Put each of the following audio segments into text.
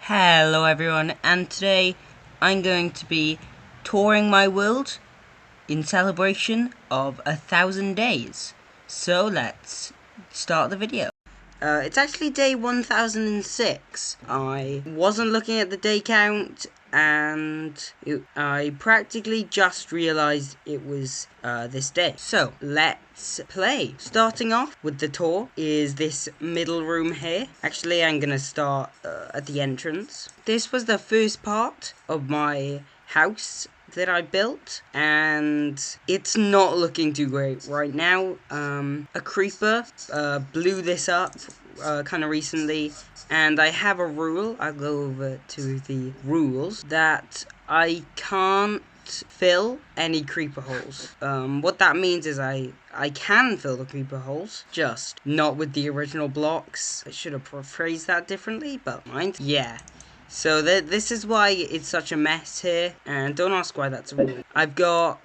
Hello everyone, and today I'm going to be touring my world in celebration of 1,000 days. So let's start the video. It's actually day 1006. I wasn't looking at the day count and I practically just realised it was this day. So let's play. Starting off with the tour is this middle room here. Actually, I'm gonna start at the entrance. This was the first part of my house that I built, and it's not looking too great right now. A creeper blew this up kind of recently, and I have a rule. I'll go over to the rules that I can't fill any creeper holes. What that means is I can fill the creeper holes, just not with the original blocks. I should have phrased that differently, but mind. Yeah. So this is why it's such a mess here, and don't ask why that's a rule. I've got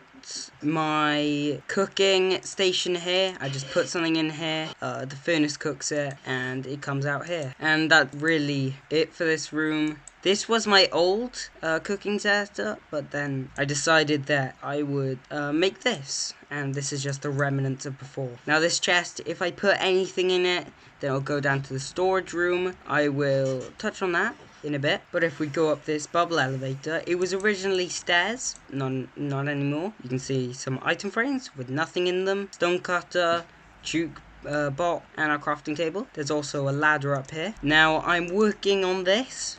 my cooking station here. I just put something in here, the furnace cooks it, and it comes out here. And that's really it for this room. This was my old cooking setup, but then I decided that I would make this, and this is just the remnants of before. Now this chest, if I put anything in it, then I'll go down to the storage room. I will touch on that in a bit. But if we go up this bubble elevator, it was originally stairs, not anymore. You can see some item frames with nothing in them, stone cutter, juke bot, and our crafting table. There's also a ladder up here. Now I'm working on this.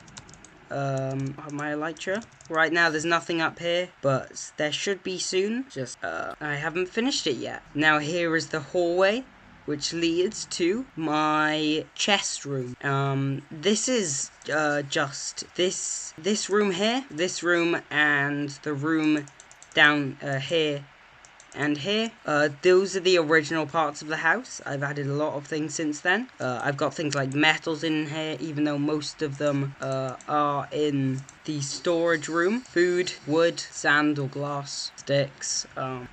My elytra. Right now there's nothing up here, but there should be soon. Just I haven't finished it yet. Now here is the hallway which leads to my chest room. This is just this room here, this room, and the room down here and here. Those are the original parts of the house. I've added a lot of things since then. I've got things like metals in here, even though most of them are in the storage room. Food, wood, sand or glass, sticks.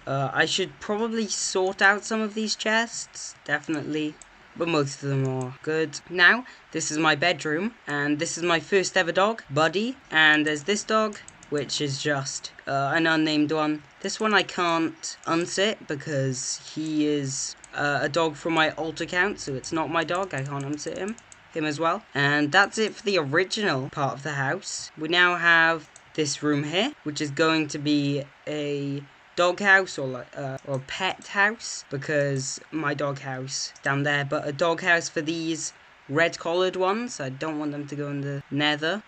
I should probably sort out some of these chests, definitely, but most of them are good. Now, this is my bedroom, and this is my first ever dog, Buddy, and there's this dog, which is just an unnamed one. This one I can't unsit because he is a dog from my alt account, so it's not my dog. I can't unsit him as well. And that's it for the original part of the house. We now have this room here, which is going to be a dog house or pet house, because my dog house down there, but a dog house for these red collared ones. I don't want them to go in the nether.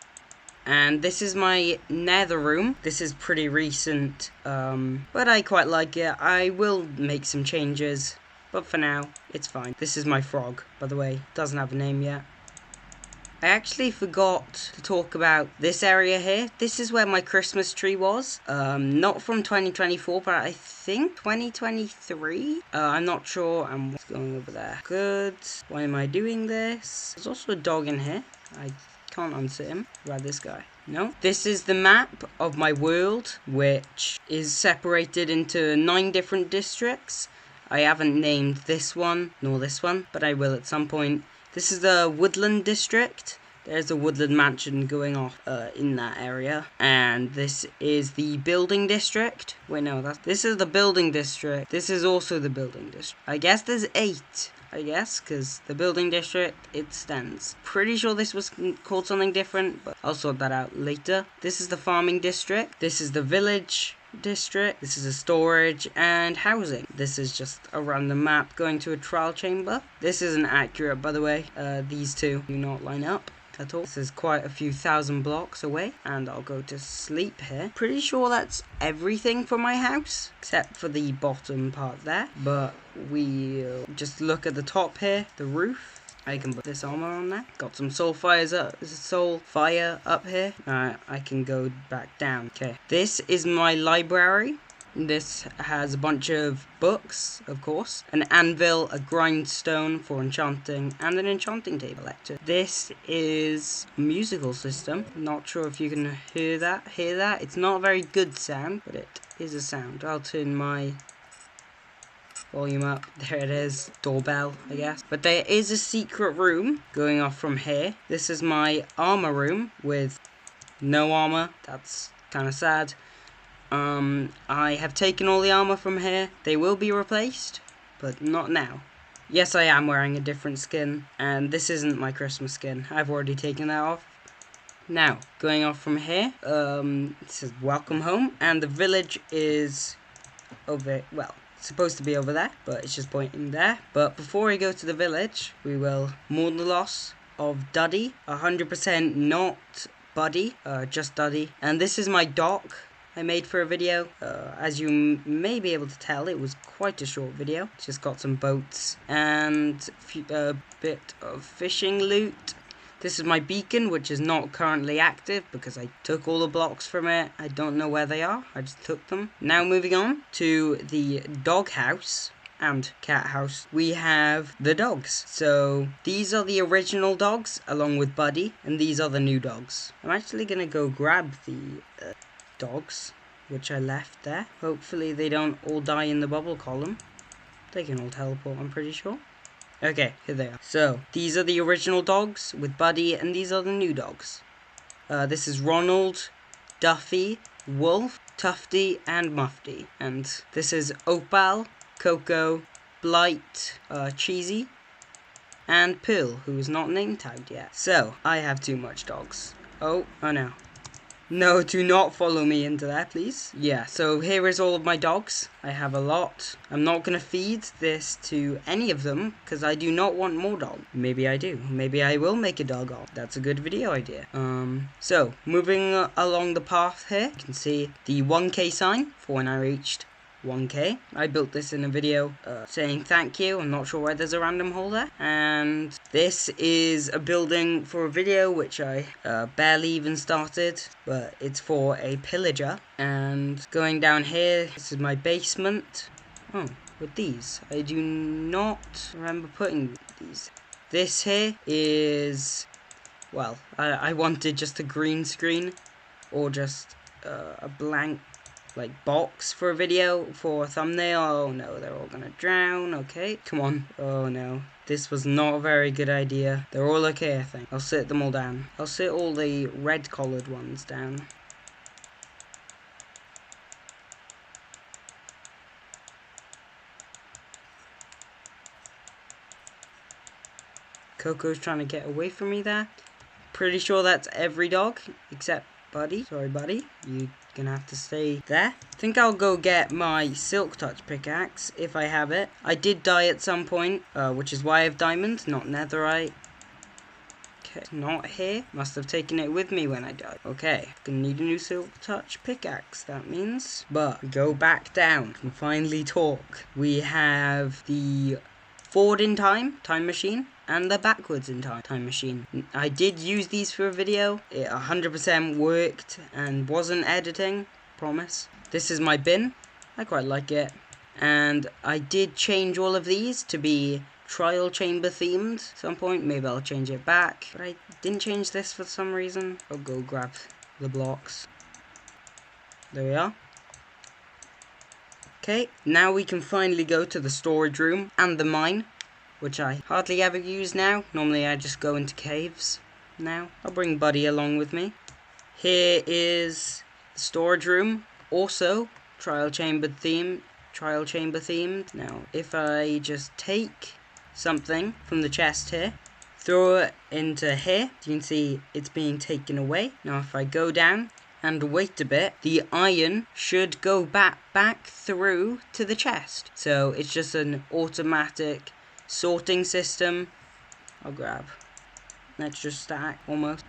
And this is my nether room. This is pretty recent, but I quite like it. I will make some changes, but for now, it's fine. This is my frog, by the way. Doesn't have a name yet. I actually forgot to talk about this area here. This is where my Christmas tree was. Not from 2024, but I think 2023. I'm not sure. I'm going over there. Good. Why am I doing this? There's also a dog in here. I can't unsit him. Right, this guy. No. This is the map of my world, which is separated into 9 different districts. I haven't named this one, nor this one, but I will at some point. This is the woodland district. There's a woodland mansion going off in that area. And this is the building district. Wait, no, this is the building district. This is also the building district. I guess there's 8. Because the building district, it stands. Pretty sure this was called something different, but I'll sort that out later. This is the farming district. This is the village district. This is a storage and housing. This is just a random map going to a trial chamber. This isn't accurate, by the way. These two do not line up at all. This is quite a few thousand blocks away, and I'll go to sleep here. Pretty sure that's everything for my house, except for the bottom part there, but we'll just look at the top here, the roof. I can put this armor on there. Got some soul fire up here. I can go back down. Okay, this is my library. This has a bunch of books, of course, an anvil, a grindstone for enchanting, and an enchanting table lecture. This is a musical system. Not sure if you can hear that. It's not a very good sound, but it is a sound. I'll turn my volume up. There it is. Doorbell, I guess. But there is a secret room going off from here. This is my armor room with no armor. That's kind of sad. I have taken all the armor from here. They will be replaced, but not now. Yes, I am wearing a different skin, and this isn't my Christmas skin. I've already taken that off. Now, going off from here, it says welcome home, and the village is over, well, it's supposed to be over there, but it's just pointing there. But before we go to the village, we will mourn the loss of Duddy, 100% not Buddy, just Duddy. And this is my dock I made for a video. As you may be able to tell, it was quite a short video. It's just got some boats and a bit of fishing loot. This is my beacon, which is not currently active because I took all the blocks from it. I don't know where they are. I just took them. Now moving on to the dog house and cat house. We have the dogs. So these are the original dogs along with Buddy, and these are the new dogs. I'm actually going to go grab the dogs, which I left there. Hopefully they don't all die in the bubble column. They can all teleport, I'm pretty sure. Okay, here they are. So, these are the original dogs with Buddy, and these are the new dogs. This is Ronald, Duffy, Wolf, Tufty, and Mufty. And this is Opal, Coco, Blight, Cheesy, and Pill, who is not name tagged yet. So, I have too much dogs. Oh no. No, do not follow me into that, please. Yeah, so here is all of my dogs. I have a lot. I'm not going to feed this to any of them because I do not want more dogs. Maybe I do. Maybe I will make a dog off. That's a good video idea. So, moving along the path here, you can see the 1K sign for when I reached 1K. I built this in a video saying thank you. I'm not sure why there's a random hole there. And this is a building for a video which I barely even started, but it's for a pillager. And going down here, this is my basement. Oh, with these. I do not remember putting these. This here is, well, I wanted just a green screen or just a blank box for a video, for a thumbnail. Oh no, they're all gonna drown. Okay, come on. Oh no, this was not a very good idea. They're all okay, I think. I'll sit them all down. I'll sit all the red collared ones down. Coco's trying to get away from me there. Pretty sure that's every dog except Buddy. Sorry, Buddy. You're gonna have to stay there. I think I'll go get my Silk Touch pickaxe if I have it. I did die at some point, which is why I have diamond, not netherite. Okay, not here. Must have taken it with me when I died. Okay, gonna need a new Silk Touch pickaxe, that means. But we go back down and finally talk. We have the forward in time machine, and the backwards in time machine. I did use these for a video. It 100% worked and wasn't editing, promise. This is my bin. I quite like it. And I did change all of these to be trial chamber themed at some point. Maybe I'll change it back. But I didn't change this for some reason. I'll go grab the blocks. There we are. Okay, now we can finally go to the storage room and the mine, which I hardly ever use now. Normally I just go into caves now. I'll bring Buddy along with me. Here is the storage room, also trial chamber themed. Now, if I just take something from the chest here, throw it into here, you can see it's being taken away. Now if I go down and wait a bit, the iron should go back through to the chest. So it's just an automatic sorting system. I'll grab an extra stack almost.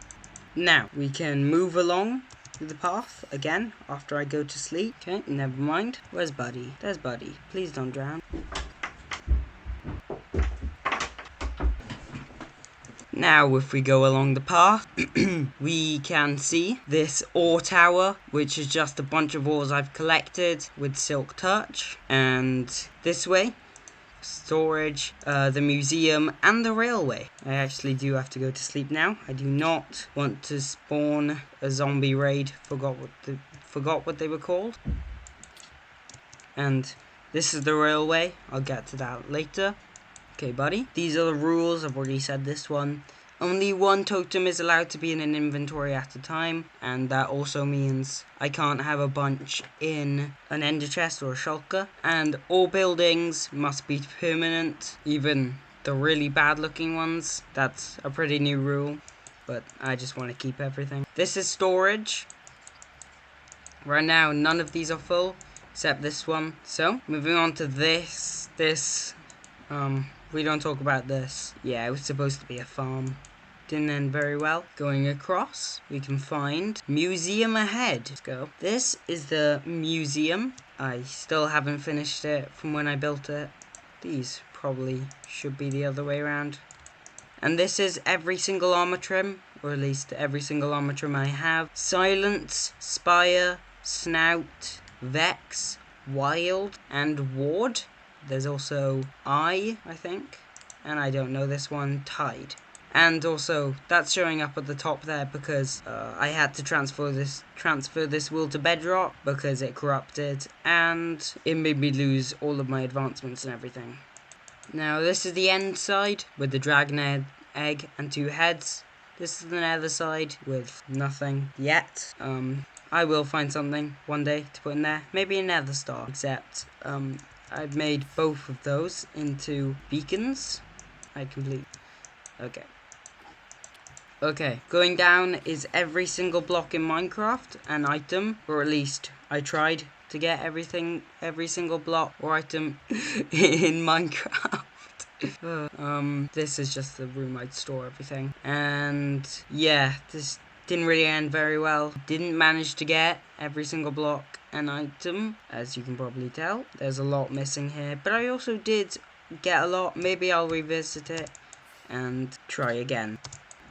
Now we can move along the path again after I go to sleep. Okay, never mind. Where's Buddy? There's Buddy. Please don't drown. Now, if we go along the path, we can see this ore tower, which is just a bunch of ores I've collected with Silk Touch. And this way, storage, the museum, and the railway. I actually do have to go to sleep now. I do not want to spawn a zombie raid. Forgot what they were called. And This is the railway. I'll get to that later. Okay, buddy. These are the rules. I've already said this one. Only one totem is allowed to be in an inventory at a time, and that also means I can't have a bunch in an ender chest or a shulker. And all buildings must be permanent, even the really bad looking ones. That's a pretty new rule, but I just want to keep everything. This is storage. Right now, none of these are full, except this one. So, moving on to this. We don't talk about this. Yeah, it was supposed to be a farm. Didn't end very well. Going across, we can find museum ahead. Let's go. This is the museum. I still haven't finished it from when I built it. These probably should be the other way around. And this is every single armor trim, or at least every single armor trim I have. Silence, Spire, Snout, Vex, Wild, and Ward. There's also I think. And I don't know this one, Tide. And also, that's showing up at the top there because I had to transfer this wool to Bedrock because it corrupted, and it made me lose all of my advancements and everything. Now, this is the end side with the dragon egg and 2 heads. This is the nether side with nothing yet. I will find something one day to put in there. Maybe a nether star, except I've made both of those into beacons. Okay, going down is every single block in Minecraft, an item, or at least I tried to get every single block or item in Minecraft. This is just the room I'd store everything. And yeah, this didn't really end very well. Didn't manage to get every single block and item, as you can probably tell. There's a lot missing here, but I also did get a lot. Maybe I'll revisit it and try again.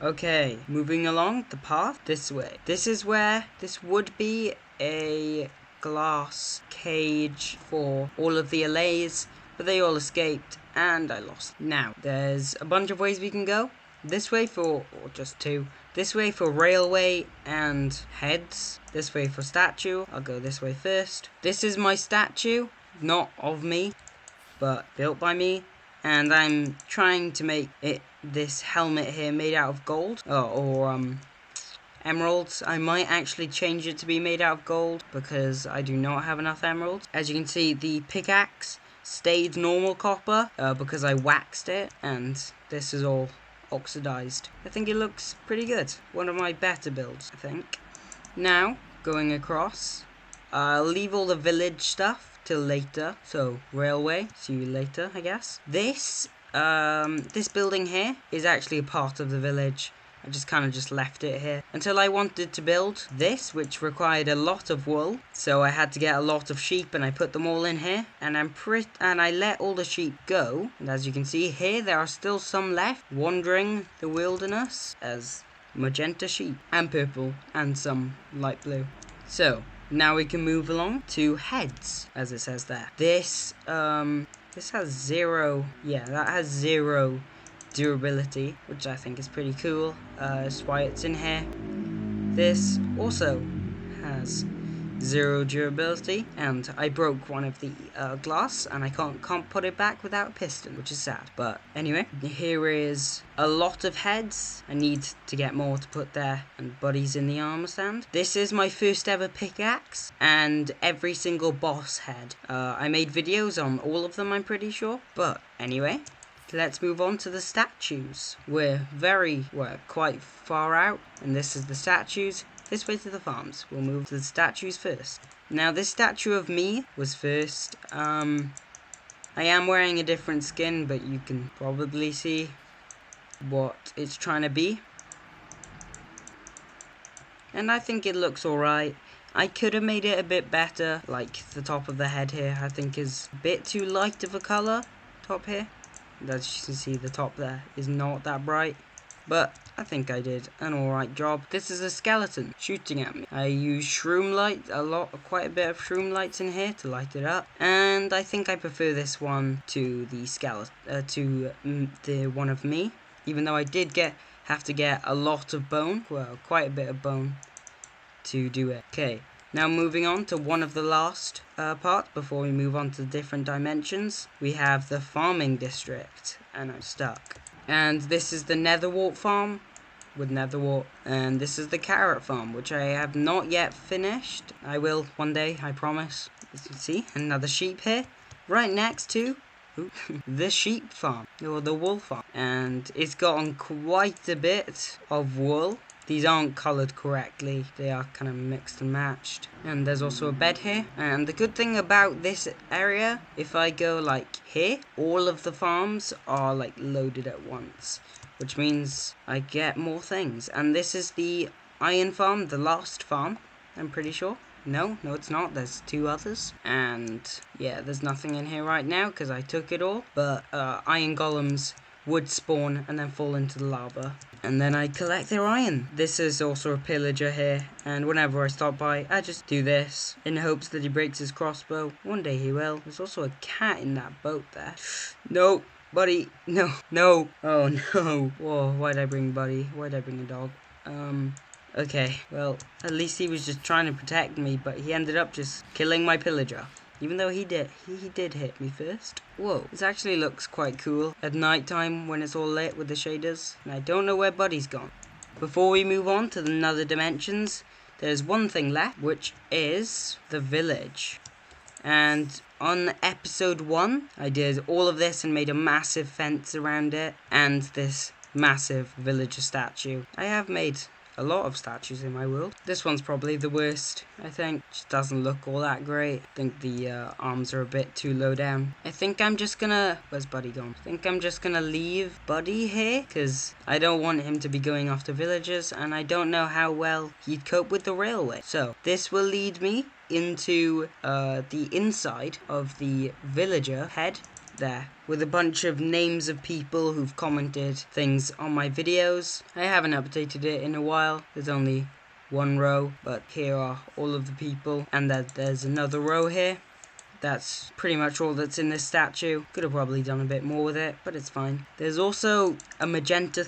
Okay, moving along the path this way. This is where this would be a glass cage for all of the allays, but they all escaped and I lost. Now, there's a bunch of ways we can go. This way or just 2. This way for railway and heads. This way for statue. I'll go this way first. This is my statue, not of me, but built by me. And I'm trying to make this helmet here made out of gold or emeralds. I might actually change it to be made out of gold because I do not have enough emeralds. As you can see, the pickaxe stayed normal copper because I waxed it, and this is all oxidized. I think it looks pretty good. One of my better builds, I think. Now, going across, I'll leave all the village stuff till later. So, railway, see you later, I guess. This building here is actually a part of the village. I just kind of just left it here until I wanted to build this, which required a lot of wool. So I had to get a lot of sheep, and I put them all in here. And I let all the sheep go. And as you can see here, there are still some left wandering the wilderness as magenta sheep and purple and some light blue. So now we can move along to heads, as it says there. This has 0. Yeah, that has 0 durability, which I think is pretty cool. That's why it's in here. This also has 0 durability, and I broke one of the glass, and I can't put it back without a piston, which is sad. But anyway, here is a lot of heads. I need to get more to put there, and buddies in the armor stand. This is my first ever pickaxe, and every single boss head. I made videos on all of them, I'm pretty sure. But anyway, let's move on to the statues. We're quite far out, and this is the statues. This way to the farms. We'll move to the statues first. Now, this statue of me was first. I am wearing a different skin, but you can probably see what it's trying to be. And I think it looks alright. I could have made it a bit better, like the top of the head here, I think is a bit too light of a colour, top here. As you can see, the top there is not that bright. But I think I did an alright job. This is a skeleton shooting at me. I use shroom light, quite a bit of shroom lights in here to light it up. And I think I prefer this one to the skeleton, the one of me. Even though I did have to get a lot of bone, well, quite a bit of bone to do it. Okay, Now moving on to one of the last parts before we move on to different dimensions, we have the farming district, and I'm stuck. And this is the Netherwart farm with Netherwart, and this is the carrot farm, which I have not yet finished. I will one day, I promise. As you can see, another sheep here, right next to the sheep farm, or the wool farm, and it's gotten quite a bit of wool. These aren't coloured correctly, they are kind of mixed and matched. And there's also a bed here. And the good thing about this area, if I go like here, all of the farms are like loaded at once, which means I get more things. And this is the iron farm, the last farm, I'm pretty sure. No, it's not. There's 2 others. And yeah, there's nothing in here right now because I took it all. But iron golems would spawn and then fall into the lava. And then I collect their iron. This is also a pillager here. And whenever I stop by, I just do this in hopes that he breaks his crossbow. One day he will. There's also a cat in that boat there. No, buddy. No. Oh, no. Whoa, why'd I bring Buddy? Why'd I bring a dog? Okay, well, at least he was just trying to protect me, but he ended up just killing my pillager. Even though he did hit me first. Whoa, this actually looks quite cool at night time when it's all lit with the shaders. And I don't know where Buddy's gone. Before we move on to the Nether dimensions, there's one thing left, which is the village. And on episode 1, I did all of this and made a massive fence around it, and this massive villager statue. I have made a lot of statues in my world. This one's probably the worst, I think. Just doesn't look all that great. I think the arms are a bit too low down. I think I'm just gonna... Where's Buddy gone? I think I'm just gonna leave Buddy here, because I don't want him to be going after villagers, and I don't know how well he'd cope with the railway. So, this will lead me into the inside of the villager head there, with a bunch of names of people who've commented things on my videos. I haven't updated it in a while. There's only one row, but here are all of the people, and there's another row here. That's pretty much all that's in this statue. Could have probably done a bit more with it, but it's fine. There's also a magenta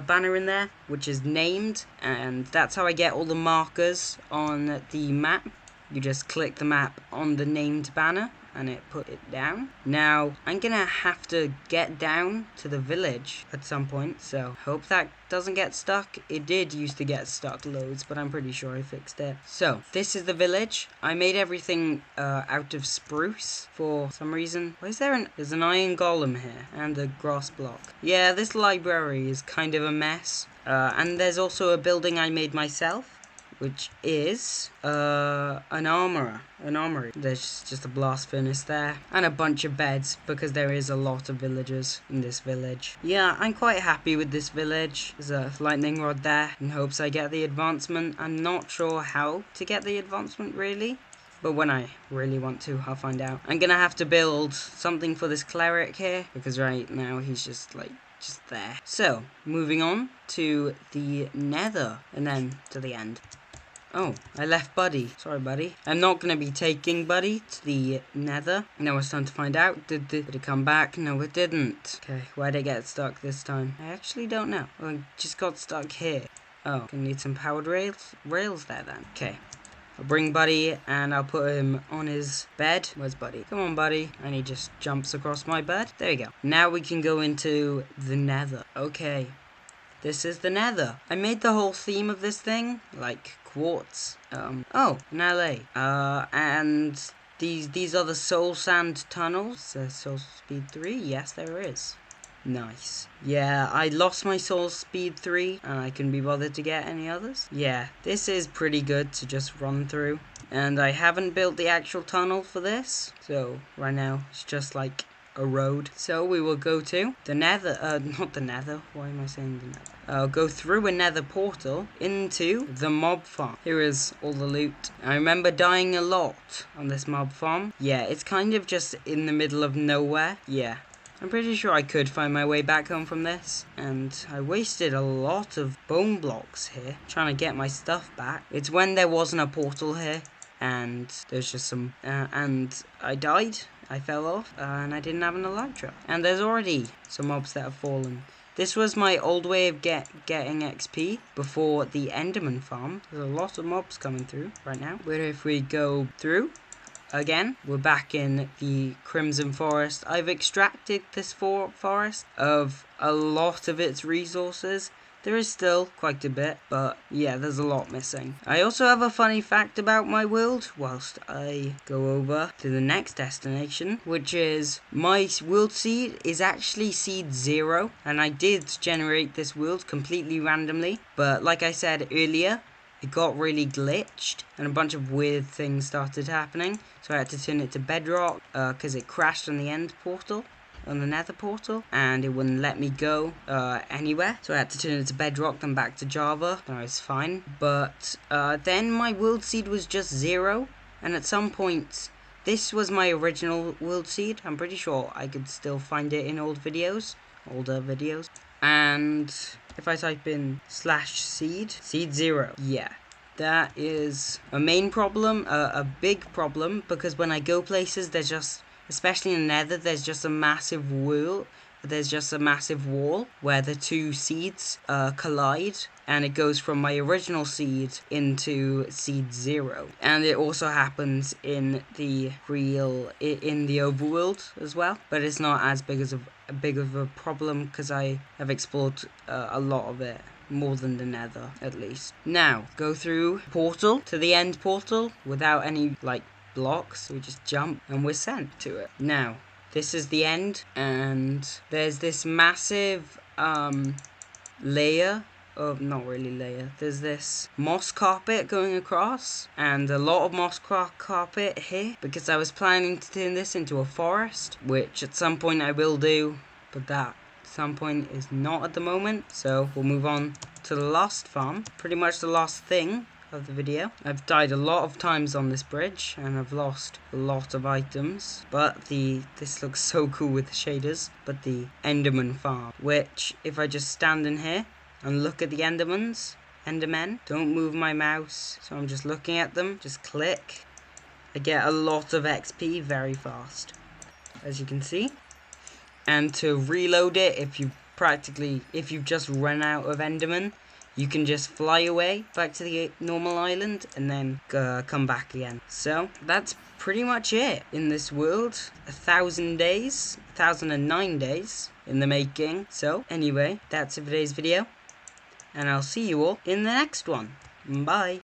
banner in there, which is named, and that's how I get all the markers on the map. You just click the map on the named banner, and it put it down. Now, I'm gonna have to get down to the village at some point, so hope that doesn't get stuck. It did used to get stuck loads, but I'm pretty sure I fixed it. So, this is the village. I made everything out of spruce for some reason. Why is there's an iron golem here, and a grass block. Yeah, this library is kind of a mess. And there's also a building I made myself, which is an armory. There's just a blast furnace there, and a bunch of beds, because there is a lot of villagers in this village. Yeah, I'm quite happy with this village. There's a lightning rod there, in hopes I get the advancement. I'm not sure how to get the advancement, really, but when I really want to, I'll find out. I'm gonna have to build something for this cleric here, because right now he's just there. So, moving on to the Nether, and then to the end. Oh, I left Buddy. Sorry, Buddy. I'm not going to be taking Buddy to the Nether. Now it's time to find out. Did it come back? No, it didn't. Okay, why'd it get stuck this time? I actually don't know. Well, it just got stuck here. Oh, gonna need some powered rails there then. Okay. I'll bring Buddy and I'll put him on his bed. Where's Buddy? Come on, Buddy. And he just jumps across my bed. There you go. Now we can go into the Nether. Okay. This is the Nether. I made the whole theme of this thing, like quartz. Oh, an LA. And these are the soul sand tunnels. Soul speed 3? Yes, there is. Nice. Yeah, I lost my soul speed 3, and I couldn't be bothered to get any others. Yeah, this is pretty good to just run through. And I haven't built the actual tunnel for this, so right now it's just like a road. So we will go to the Nether, not the Nether, why am I saying the Nether? I'll go through a Nether portal into the mob farm. Here is all the loot. I remember dying a lot on this mob farm. Yeah, it's kind of just in the middle of nowhere. Yeah. I'm pretty sure I could find my way back home from this, and I wasted a lot of bone blocks here trying to get my stuff back. It's when there wasn't a portal here, and there's just some, and I died. I fell off, and I didn't have an elytra. And there's already some mobs that have fallen. This was my old way of getting XP before the Enderman farm. There's a lot of mobs coming through right now. But if we go through again, we're back in the Crimson Forest. I've extracted this forest of a lot of its resources. There is still quite a bit, but yeah, there's a lot missing. I also have a funny fact about my world whilst I go over to the next destination, which is my world seed is actually seed 0, and I did generate this world completely randomly, but like I said earlier, it got really glitched and a bunch of weird things started happening, so I had to turn it to bedrock because it crashed on the end portal, on the nether portal, and it wouldn't let me go anywhere, so I had to turn it to bedrock, then back to Java, and I was fine. But then my world seed was just 0, and at some point this was my original world seed. I'm pretty sure I could still find it in older videos, and if I type in /seed 0, yeah, that is a main problem, a big problem, because when I go places, there's just, especially in Nether, there's just a massive wall. There's just a massive wall where the two seeds collide, and it goes from my original seed into seed 0. And it also happens in the in the overworld as well, but it's not as big of a problem because I have explored a lot of it. More than the nether, at least. Now, go through portal to the end portal without any, blocks. We just jump and we're sent to it. Now, this is the end, and there's this massive, layer of, not really layer, there's this moss carpet going across, and a lot of moss carpet here, because I was planning to turn this into a forest, which at some point I will do, but that some point is not at the moment. So we'll move on to the last farm, pretty much the last thing of the video. I've died a lot of times on this bridge and I've lost a lot of items, but this looks so cool with the shaders. But the Enderman farm, which if I just stand in here and look at the Endermen, don't move my mouse, so I'm just looking at them, just click, I get a lot of XP very fast, as you can see. And to reload it, if you've just run out of Enderman, you can just fly away back to the normal island and then come back again. So that's pretty much it in this world. 1,000 days, 1,009 days in the making. So anyway, that's it for today's video, and I'll see you all in the next one. Bye.